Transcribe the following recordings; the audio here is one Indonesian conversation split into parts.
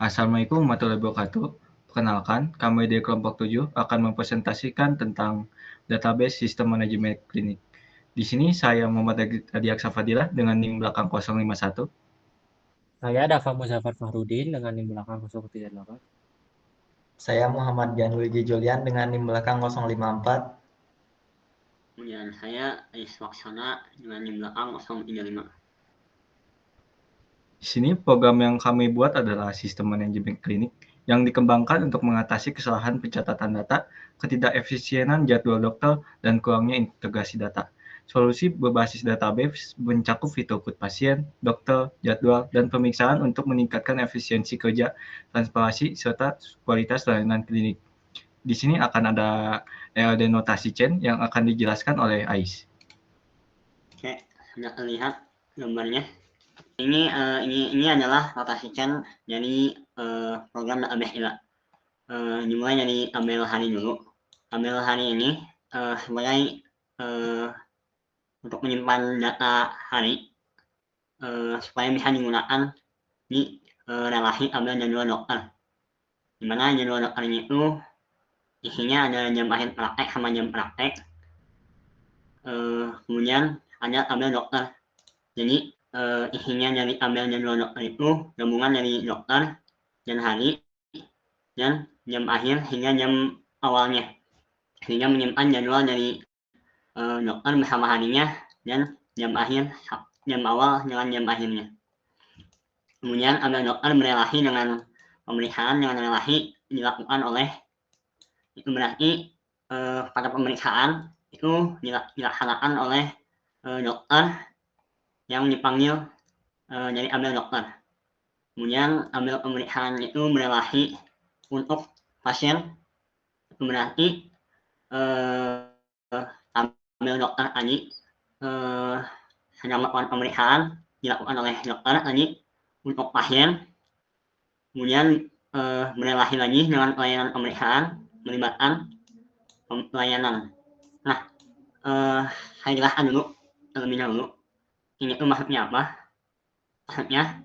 Assalamualaikum warahmatullahi wabarakatuh. Perkenalkan, kami di kelompok 7 akan mempresentasikan tentang database sistem manajemen klinik. Di sini saya Muhammad Adiaksa Fadilah dengan NIM belakang 051. Saya Dafa Muzaffar Fahrudin dengan NIM belakang 038. Saya Muhammad Januwiji Julian dengan NIM belakang 054. Kemudian saya Ais Waksana dengan NIM belakang 035. Di sini program yang kami buat adalah sistem manajemen klinik yang dikembangkan untuk mengatasi kesalahan pencatatan data, ketidakefisienan jadwal dokter, dan kurangnya integrasi data. Solusi berbasis database mencakup fitur pasien, dokter, jadwal, dan pemeriksaan untuk meningkatkan efisiensi kerja, transparansi, serta kualitas layanan klinik. Di sini akan ada ELD notasi chain yang akan dijelaskan oleh Ais. Oke, sudah terlihat gambarnya. Ini adalah notasi chain dari program database kita. Dimulai dari tabel hari dulu. Tabel hari ini sebagai untuk menyimpan data hari supaya bisa digunakan di relasi tabel jadwal dokter. Dimana jadwal dokternya itu isinya ada jam akhir praktek sama jam praktek. Kemudian ada tabel dokter. Jadi isinya dari tabel jadwal dokter itu gabungan dari dokter dan hari dan jam akhir hingga jam awalnya, sehingga menyimpan jadwal dari dokter bersama harinya dan jam akhir, jam awal dengan jam akhirnya. Kemudian tabel dokter berelasi dengan pemeriksaan dengan relasi dilakukan oleh, itu berarti pada pemeriksaan itu dilaksanakan oleh dokter yang dipanggil dari tabel dokter. Kemudian tabel pemeriksaan itu berelasi untuk pasien, itu berarti tabel dokter tadi sedang melakukan pemeriksaan dilakukan oleh dokter tadi untuk pasien. Kemudian berelasi lagi dengan pelayanan pemeriksaan melibatkan pelayanan. Nah, saya jelaskan dulu terlebih dahulu. Ini tuh maksudnya apa? Maksudnya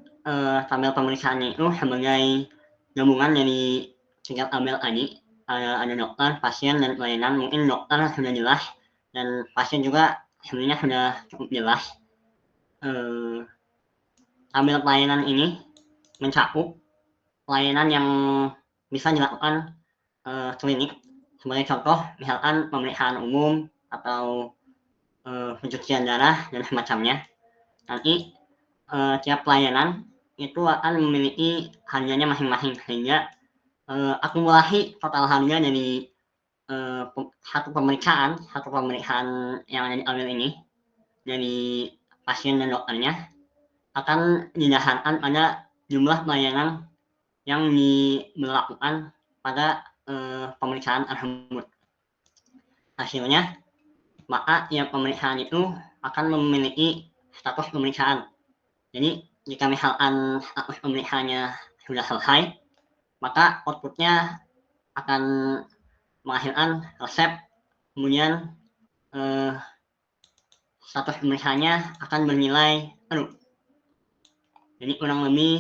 tabel pemeriksaannya itu sebagai gabungan dari tiga tabel tadi, ada dokter, pasien, dan pelayanan. Mungkin dokter sudah jelas dan pasien juga sebenarnya sudah cukup jelas. Tabel pelayanan ini mencakup pelayanan yang bisa dilakukan klinik. Sebagai contoh, misalkan pemeriksaan umum atau pencucian darah dan semacamnya. Nanti tiap pelayanan itu akan memiliki harganya masing-masing, sehingga akumulasi total harga dari satu pemeriksaan yang ada di tabel ini dari pasien dan dokternya akan didasarkan pada jumlah pelayanan yang dilakukan pada pemeriksaan tersebut. Hasilnya, maka tiap pemeriksaan itu akan memiliki status pemeriksaan. Jadi jika misalkan status pemeriksaannya sudah selesai, maka outputnya akan menghasilkan resep. Kemudian status pemeriksaannya akan bernilai true. Jadi kurang lebih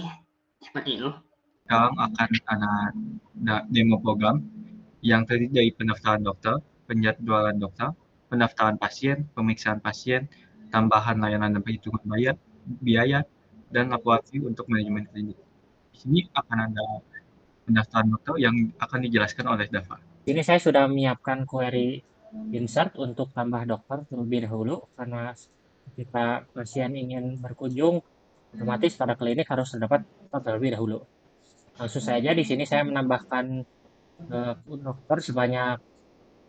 seperti itu. Sekarang akan ada demo program yang terdiri dari pendaftaran dokter, penjadwalan dokter, pendaftaran pasien, pemeriksaan pasien, tambahan layanan dan perhitungan biaya, dan laporan fee untuk manajemen klinik. Di sini akan ada pendaftaran dokter yang akan dijelaskan oleh Dava. Ini saya sudah menyiapkan query insert untuk tambah dokter terlebih dahulu karena ketika pasien ingin berkunjung otomatis pada klinik harus terdapat dokter terlebih dahulu. Langsung saja di sini saya menambahkan dokter sebanyak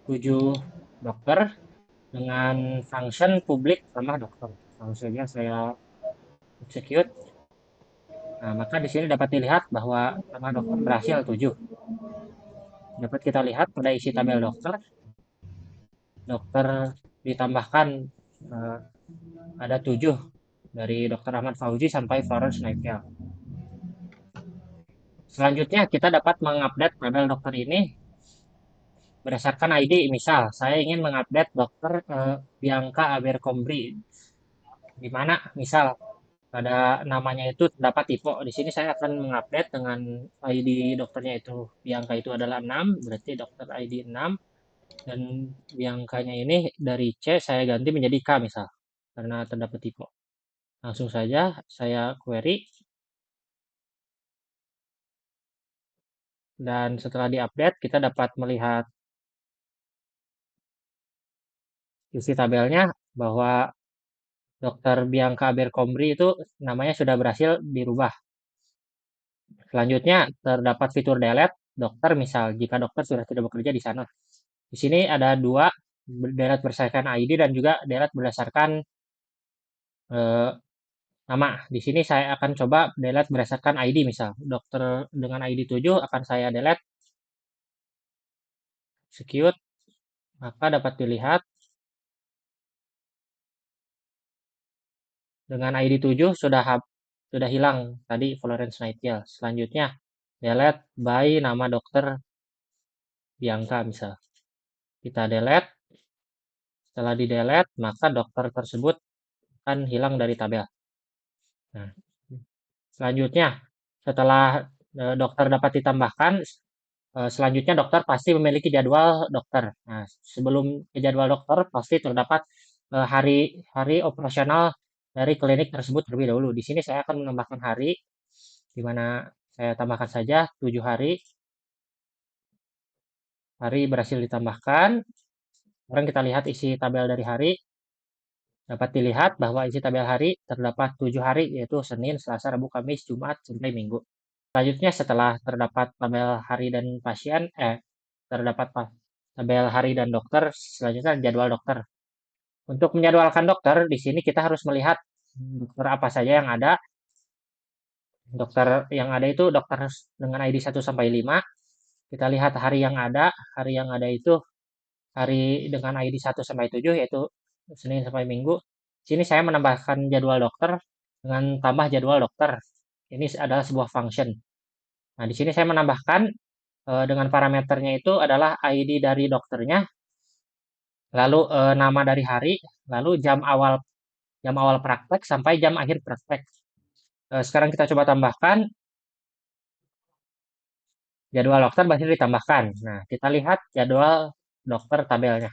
7 dokter dengan function publik tambah dokter. Langsung saja saya execute. Nah, maka di sini dapat dilihat bahwa tambah dokter berhasil 7. Dapat kita lihat pada isi tabel dokter ditambahkan ada 7 dari Dr. Ahmad Fauzi sampai Florence Nightingale. Selanjutnya kita dapat mengupdate tabel dokter ini berdasarkan ID. Misal saya ingin mengupdate dokter Bianca Abercrombie, di mana misal pada namanya itu terdapat typo. Di sini saya akan mengupdate dengan ID dokternya itu. Bianca itu adalah 6, berarti dokter ID 6. Dan Biancanya ini dari C saya ganti menjadi K misal, karena terdapat typo. Langsung saja saya query. Dan setelah diupdate, kita dapat melihat isi tabelnya bahwa Dr. Bianca Abercrombie itu namanya sudah berhasil dirubah. Selanjutnya terdapat fitur delete dokter misal jika dokter sudah tidak bekerja di sana. Di sini ada dua, delete berdasarkan ID dan juga delete berdasarkan eh, nama. Di sini saya akan coba delete berdasarkan ID misal. Dokter dengan ID 7 akan saya delete, execute, maka dapat dilihat dengan ID 7 sudah hilang tadi Florence Nightingale. Selanjutnya delete by nama dokter Bianca misal. Kita delete. Setelah di delete, maka dokter tersebut akan hilang dari tabel. Nah, selanjutnya setelah dokter dapat ditambahkan, selanjutnya dokter pasti memiliki jadwal dokter. Nah, sebelum ke jadwal dokter pasti terdapat hari operasional dari klinik tersebut terlebih dahulu. Di sini saya akan menambahkan hari, di mana saya tambahkan saja 7 hari. Hari berhasil ditambahkan. Sekarang kita lihat isi tabel dari hari. Dapat dilihat bahwa isi tabel hari terdapat 7 hari, yaitu Senin, Selasa, Rabu, Kamis, Jumat, sampai Minggu. Selanjutnya setelah terdapat tabel hari dan pasien, terdapat tabel hari dan dokter, selanjutnya jadwal dokter. Untuk menjadwalkan dokter, di sini kita harus melihat dokter apa saja yang ada. Dokter yang ada itu dokter dengan ID 1 sampai 5. Kita lihat hari yang ada. Hari yang ada itu hari dengan ID 1 sampai 7, yaitu Senin sampai Minggu. Sini saya menambahkan jadwal dokter dengan tambah jadwal dokter. Ini adalah sebuah function. Nah, di sini saya menambahkan dengan parameternya itu adalah ID dari dokternya, lalu nama dari hari, lalu jam awal praktek sampai jam akhir praktek. Sekarang kita coba tambahkan jadwal dokter berhasil ditambahkan. Nah, kita lihat jadwal dokter tabelnya.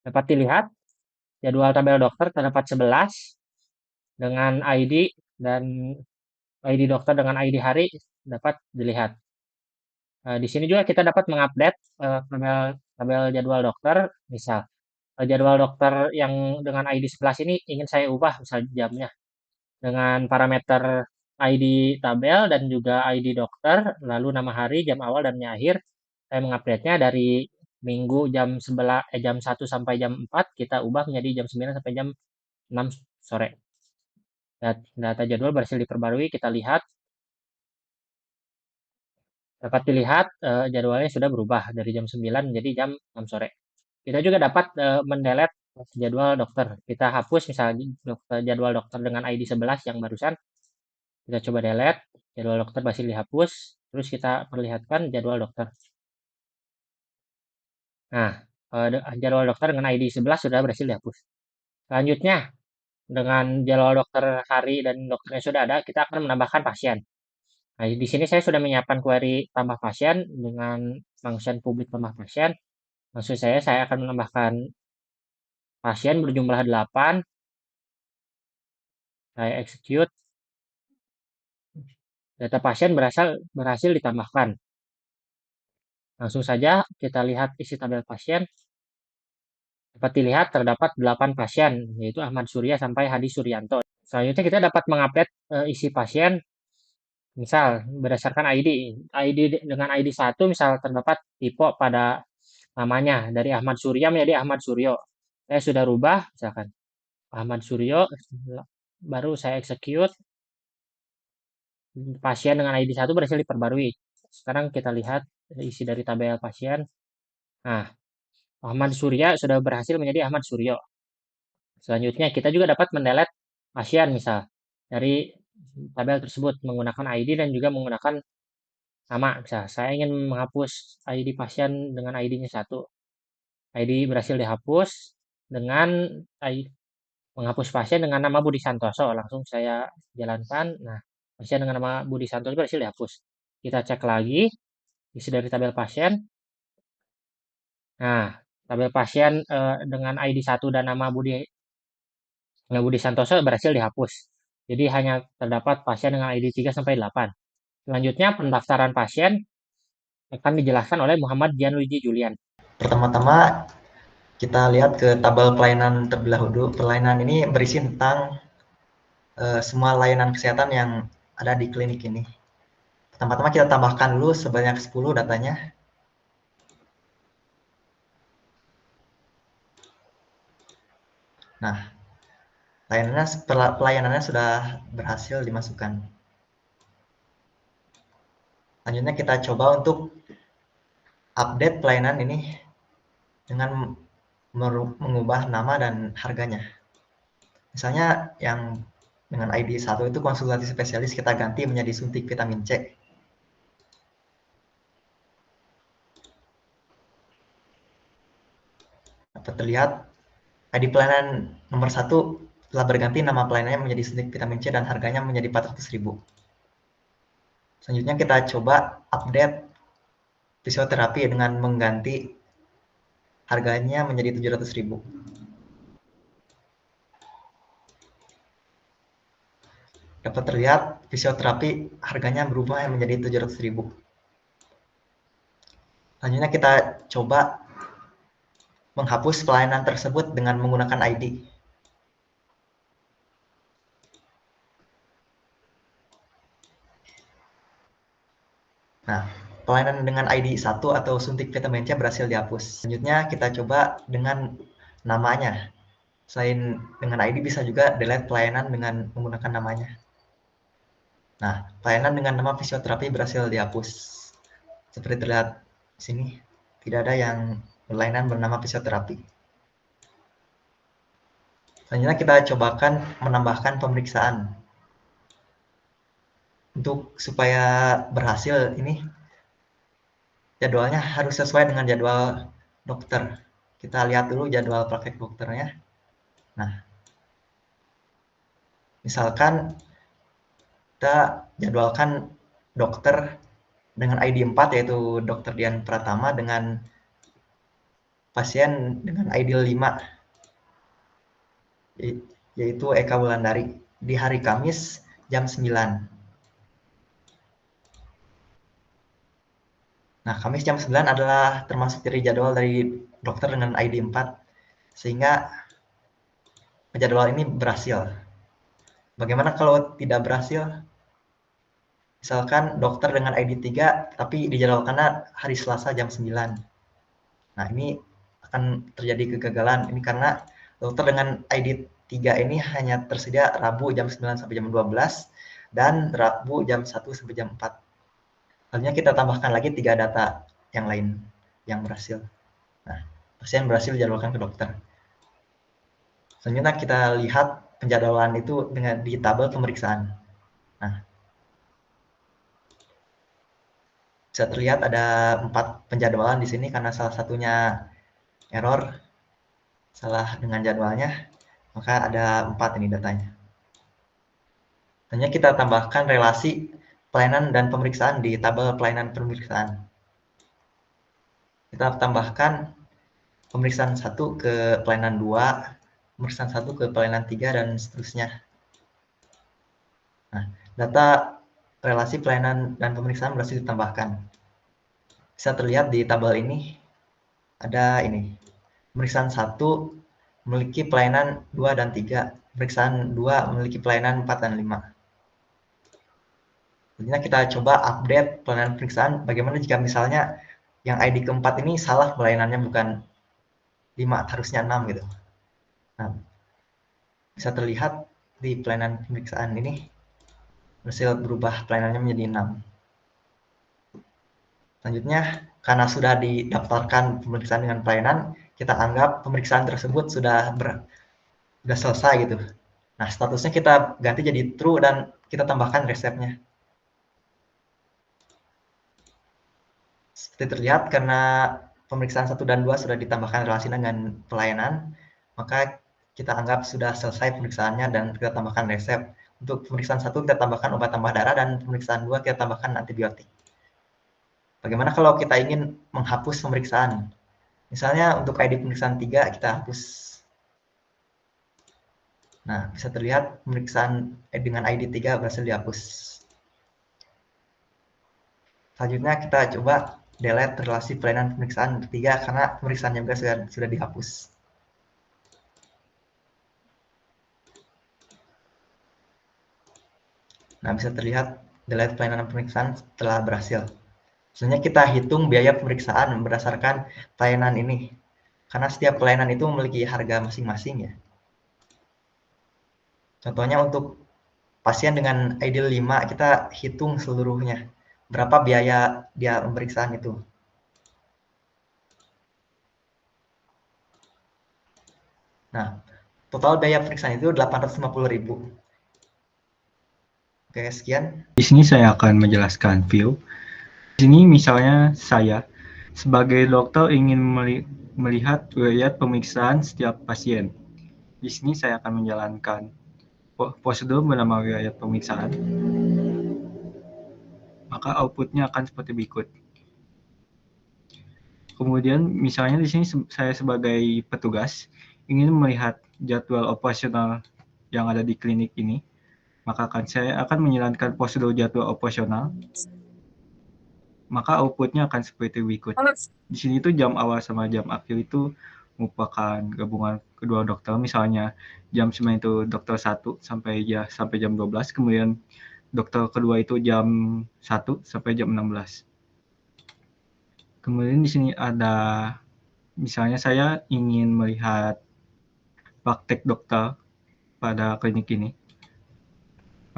Dapat dilihat jadwal tabel dokter terdapat 11 dengan ID dan ID dokter dengan ID hari dapat dilihat. Di sini juga kita dapat mengupdate tabel jadwal dokter. Misal jadwal dokter yang dengan ID 11 ini ingin saya ubah misal jamnya dengan parameter ID tabel dan juga ID dokter, lalu nama hari, jam awal dan akhir. Saya mengupdate-nya dari Minggu jam 1 sampai jam 4 kita ubah menjadi jam 9 sampai jam 6 sore. Data jadwal berhasil diperbarui, kita lihat. Dapat dilihat jadwalnya sudah berubah dari jam 9 menjadi jam 6 sore. Kita juga dapat mendelete jadwal dokter. Kita hapus misalnya jadwal dokter dengan ID 11 yang barusan. Kita coba delete, jadwal dokter berhasil dihapus. Terus kita perlihatkan jadwal dokter. Nah, jadwal dokter dengan ID 11 sudah berhasil dihapus. Selanjutnya, dengan jadwal dokter hari dan dokternya sudah ada, kita akan menambahkan pasien. Nah, di sini saya sudah menyiapkan query tambah pasien dengan function publik tambah pasien. Maksud saya akan menambahkan pasien berjumlah 8. Saya execute. Data pasien berhasil ditambahkan. Langsung saja kita lihat isi tabel pasien. Dapat dilihat terdapat 8 pasien, yaitu Ahmad Surya sampai Hadi Suryanto. Selanjutnya kita dapat mengupdate isi pasien. Misal berdasarkan ID. ID dengan ID 1 misal terdapat tipe pada namanya dari Ahmad Surya menjadi Ahmad Suryo. Saya sudah rubah misalkan Ahmad Suryo, baru saya execute. Pasien dengan ID 1 berhasil diperbarui. Sekarang kita lihat isi dari tabel pasien. Nah, Ahmad Surya sudah berhasil menjadi Ahmad Suryo. Selanjutnya kita juga dapat mendelete pasien misal dari tabel tersebut menggunakan ID dan juga menggunakan nama. Misal saya ingin menghapus ID pasien dengan ID-nya 1. ID berhasil dihapus dengan menghapus pasien dengan nama Budi Santoso. Langsung saya jalankan. Nah, pasien dengan nama Budi Santoso berhasil dihapus. Kita cek lagi isi dari tabel pasien. Nah, tabel pasien dengan ID 1 dan nama Budi Santoso berhasil dihapus. Jadi hanya terdapat pasien dengan ID 3 sampai 8. Selanjutnya pendaftaran pasien akan dijelaskan oleh Muhammad Gianluigi Julian. Pertama-tama kita lihat ke tabel pelayanan terlebih dahulu. Pelayanan ini berisi tentang semua layanan kesehatan yang ada di klinik ini. Pertama-tama kita tambahkan dulu sebanyak 10 datanya. Nah, pelayanannya sudah berhasil dimasukkan. Selanjutnya kita coba untuk update pelayanan ini dengan mengubah nama dan harganya. Misalnya yang dengan ID 1 itu konsultasi spesialis kita ganti menjadi suntik vitamin C. Dapat terlihat ID pelayanan nomor 1 telah berganti nama pelayanannya menjadi suntik vitamin C dan harganya menjadi 400.000. Selanjutnya kita coba update fisioterapi dengan mengganti harganya menjadi 700.000. Dapat terlihat fisioterapi harganya berubah menjadi 700.000. Selanjutnya kita coba menghapus pelayanan tersebut dengan menggunakan ID. Nah, pelayanan dengan ID 1 atau suntik vitamin C berhasil dihapus. Selanjutnya kita coba dengan namanya. Selain dengan ID bisa juga delete pelayanan dengan menggunakan namanya. Nah, pelayanan dengan nama fisioterapi berhasil dihapus. Seperti terlihat di sini, tidak ada yang pelayanan bernama fisioterapi. Selanjutnya kita cobakan menambahkan pemeriksaan. Untuk supaya berhasil ini jadwalnya harus sesuai dengan jadwal dokter. Kita lihat dulu jadwal praktek dokternya. Nah, misalkan kita jadwalkan dokter dengan ID 4 yaitu Dr. Dian Pratama dengan pasien dengan ID 5 yaitu Eka Wulandari di hari Kamis jam 9. Nah, Kamis jam 9 adalah termasuk dari jadwal dari dokter dengan ID 4 sehingga jadwal ini berhasil. Bagaimana kalau tidak berhasil? Misalkan dokter dengan ID 3 tapi dijadwalkannya hari Selasa jam 9. Nah, ini akan terjadi kegagalan. Ini karena dokter dengan ID 3 ini hanya tersedia Rabu jam 9 sampai jam 12 dan Rabu jam 1 sampai jam 4. Selanjutnya kita tambahkan lagi 3 data yang lain yang berhasil. Nah, pasien berhasil dijadwalkan ke dokter. Selanjutnya kita lihat penjadwalan itu dengan di tabel pemeriksaan. Nah, bisa terlihat ada 4 penjadwalan di sini karena salah satunya error, salah dengan jadwalnya, maka ada 4 ini datanya. Hanya kita tambahkan relasi pelayanan dan pemeriksaan di tabel pelayanan pemeriksaan. Kita tambahkan pemeriksaan 1 ke pelayanan 2, pemeriksaan 1 ke pelayanan 3, dan seterusnya. Nah, data relasi pelayanan dan pemeriksaan berhasil ditambahkan. Bisa terlihat di tabel ini, ada ini. Pemeriksaan 1 memiliki pelayanan 2 dan 3. Pemeriksaan 2 memiliki pelayanan 4 dan 5. Selanjutnya kita coba update pelayanan pemeriksaan. Bagaimana jika misalnya yang ID keempat ini salah pelayanannya bukan 5, harusnya 6 gitu. Nah, bisa terlihat di pelayanan pemeriksaan ini berhasil berubah pelayanannya menjadi 6. Selanjutnya, karena sudah didaftarkan pemeriksaan dengan pelayanan, kita anggap pemeriksaan tersebut sudah selesai gitu. Nah, statusnya kita ganti jadi true dan kita tambahkan resepnya. Seperti terlihat karena pemeriksaan 1 dan 2 sudah ditambahkan relasi dengan pelayanan, maka kita anggap sudah selesai pemeriksaannya dan kita tambahkan resep. Untuk pemeriksaan 1 kita tambahkan obat tambah darah dan pemeriksaan 2 kita tambahkan antibiotik. Bagaimana kalau kita ingin menghapus pemeriksaan? Misalnya untuk ID pemeriksaan 3 kita hapus. Nah, bisa terlihat pemeriksaan dengan ID 3 berhasil dihapus. Selanjutnya kita coba delete relasi pelayanan pemeriksaan 3 karena pemeriksaannya juga sudah dihapus. Nah, bisa terlihat delete pelayanan pemeriksaan telah berhasil. Selanjutnya kita hitung biaya pemeriksaan berdasarkan pelayanan ini. Karena setiap pelayanan itu memiliki harga masing-masing ya. Contohnya untuk pasien dengan ID 5 kita hitung seluruhnya. Berapa biaya dia pemeriksaan itu. Nah, total biaya pemeriksaan itu 850.000. Oke, sekian. Di sini saya akan menjelaskan view. Di sini misalnya saya sebagai dokter ingin melihat riwayat pemeriksaan setiap pasien. Di sini saya akan menjalankan prosedur bernama riwayat pemeriksaan. Maka outputnya akan seperti berikut. Kemudian misalnya di sini saya sebagai petugas ingin melihat jadwal operasional yang ada di klinik ini, maka saya akan menjalankan prosedur jadwal operasional. Maka outputnya akan seperti berikut. Di sini tuh jam awal sama jam akhir itu merupakan gabungan kedua dokter. Misalnya jam 9 itu dokter 1 sampai jam 12, kemudian dokter kedua itu jam 1 sampai jam 16. Kemudian di sini ada misalnya saya ingin melihat praktek dokter pada klinik ini.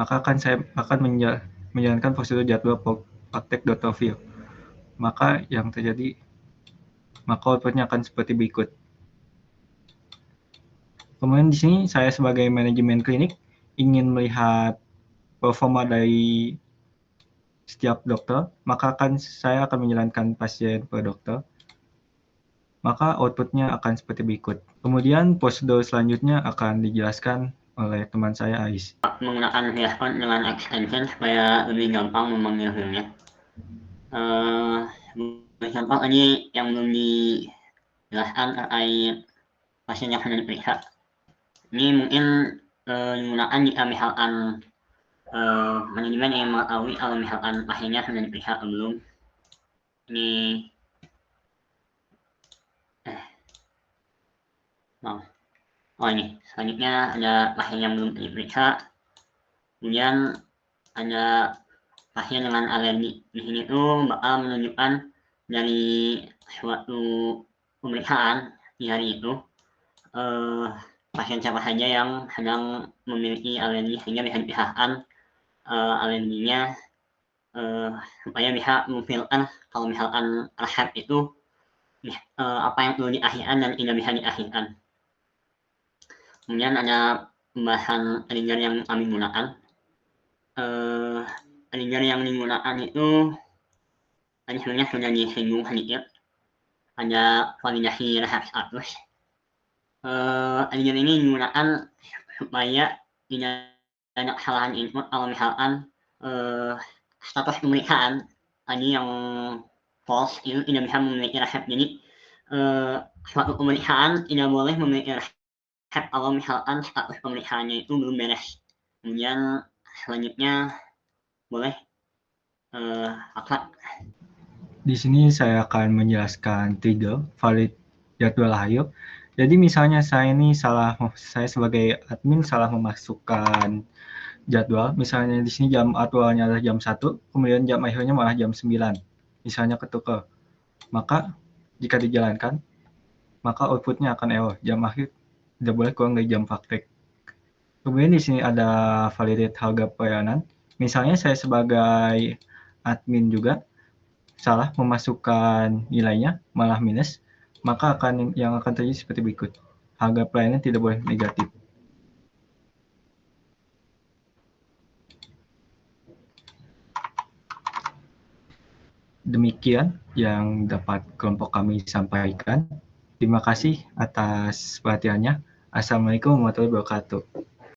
Maka saya akan menjalankan prosedur jadwal praktek dokter view. Maka yang terjadi, maka outputnya akan seperti berikut. Kemudian di sini saya sebagai manajemen klinik ingin melihat performa dari setiap dokter, maka saya akan menjalankan pasien per dokter. Maka outputnya akan seperti berikut. Kemudian prosedur selanjutnya akan dijelaskan oleh teman saya Ais. Menggunakan Dashboard dengan extension supaya lebih gampang memanggil filmnya. Contoh ini yang belum dijelaskan terkait pasien yang sudah diperiksa. Ini mungkin digunakan jika misalkan manajemen yang mengetahui kalau misalkan pasiennya sudah diperiksa atau belum. Ini ini selanjutnya ada pasien yang belum diperiksa, kemudian ada pasien dengan alergi. Di sini tuh bakal menunjukkan dari suatu pemeriksaan di hari itu pasien siapa saja yang sedang memiliki alergi sehingga bisa dipisahkan alerginya supaya bisa memfilter kalau misalkan resep itu apa yang perlu diakhirkan dan tidak bisa diakhirkan. Kemudian ada pembahasan trigger yang kami gunakan. Trigger yang digunakan itu tadi sebenarnya sudah disinggung sedikit. Ada validasi resep status. Trigger ini digunakan supaya tidak ada kesalahan input kalau misalkan status pemeriksaan tadi yang false itu tidak bisa memiliki resep. Jadi suatu pemeriksaan tidak boleh memiliki resep kalau misalkan status pemeriksaannya itu belum beres. Kemudian selanjutnya boleh akhlak. Di sini saya akan menjelaskan trigger valid jadwal akhir. Jadi misalnya saya sebagai admin salah memasukkan jadwal. Misalnya di sini jam aktualnya adalah jam 1, kemudian jam akhirnya malah jam 9. Misalnya ketukar. Maka jika dijalankan, maka outputnya akan error. Jam akhir tidak boleh kurang dari jam praktek. Kemudian di sini ada validate harga pelayanan. Misalnya saya sebagai admin juga salah memasukkan nilainya malah minus, maka yang akan terjadi seperti berikut. Harga pelayanan tidak boleh negatif. Demikian yang dapat kelompok kami sampaikan. Terima kasih atas perhatiannya. Assalamualaikum warahmatullahi wabarakatuh.